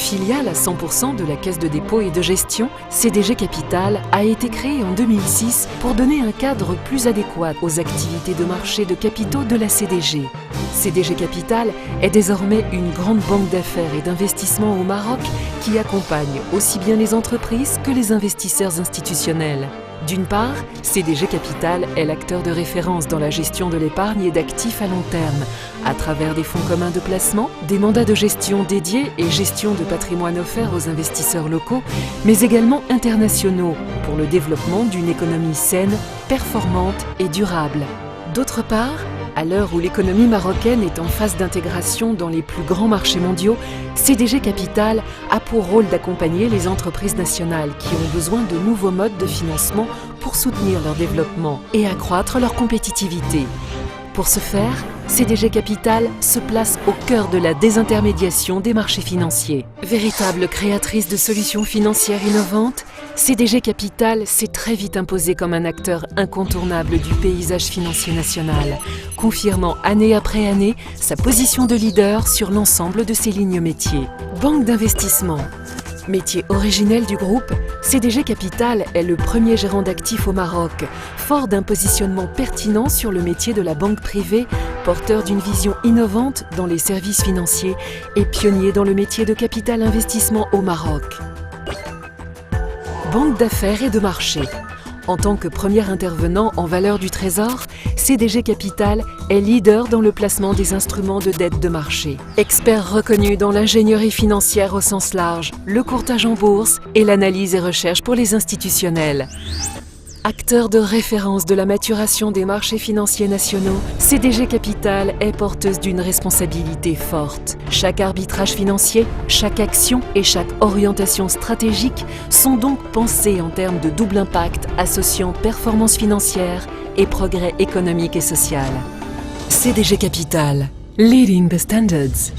Filiale à 100% de la Caisse de dépôt et de gestion, CDG Capital a été créée en 2006 pour donner un cadre plus adéquat aux activités de marché de capitaux de la CDG. CDG Capital est désormais une grande banque d'affaires et d'investissement au Maroc qui accompagne aussi bien les entreprises que les investisseurs institutionnels. D'une part, CDG Capital est l'acteur de référence dans la gestion de l'épargne et d'actifs à long terme, à travers des fonds communs de placement, des mandats de gestion dédiés et gestion de patrimoine offert aux investisseurs locaux, mais également internationaux, pour le développement d'une économie saine, performante et durable. D'autre part, à l'heure où l'économie marocaine est en phase d'intégration dans les plus grands marchés mondiaux, CDG Capital a pour rôle d'accompagner les entreprises nationales qui ont besoin de nouveaux modes de financement pour soutenir leur développement et accroître leur compétitivité. Pour ce faire, CDG Capital se place au cœur de la désintermédiation des marchés financiers. Véritable créatrice de solutions financières innovantes, CDG Capital s'est très vite imposée comme un acteur incontournable du paysage financier national, confirmant année après année sa position de leader sur l'ensemble de ses lignes métiers. Banque d'investissement. Métier originel du groupe, CDG Capital est le premier gérant d'actifs au Maroc, fort d'un positionnement pertinent sur le métier de la banque privée, porteur d'une vision innovante dans les services financiers et pionnier dans le métier de capital investissement au Maroc. Banque d'affaires et de marché. En tant que premier intervenant en valeur du trésor, CDG Capital est leader dans le placement des instruments de dette de marché. Expert reconnu dans l'ingénierie financière au sens large, le courtage en bourse et l'analyse et recherche pour les institutionnels. Acteur de référence de la maturation des marchés financiers nationaux, CDG Capital est porteuse d'une responsabilité forte. Chaque arbitrage financier, chaque action et chaque orientation stratégique sont donc pensées en termes de double impact associant performance financière et progrès économique et social. CDG Capital, leading the standards.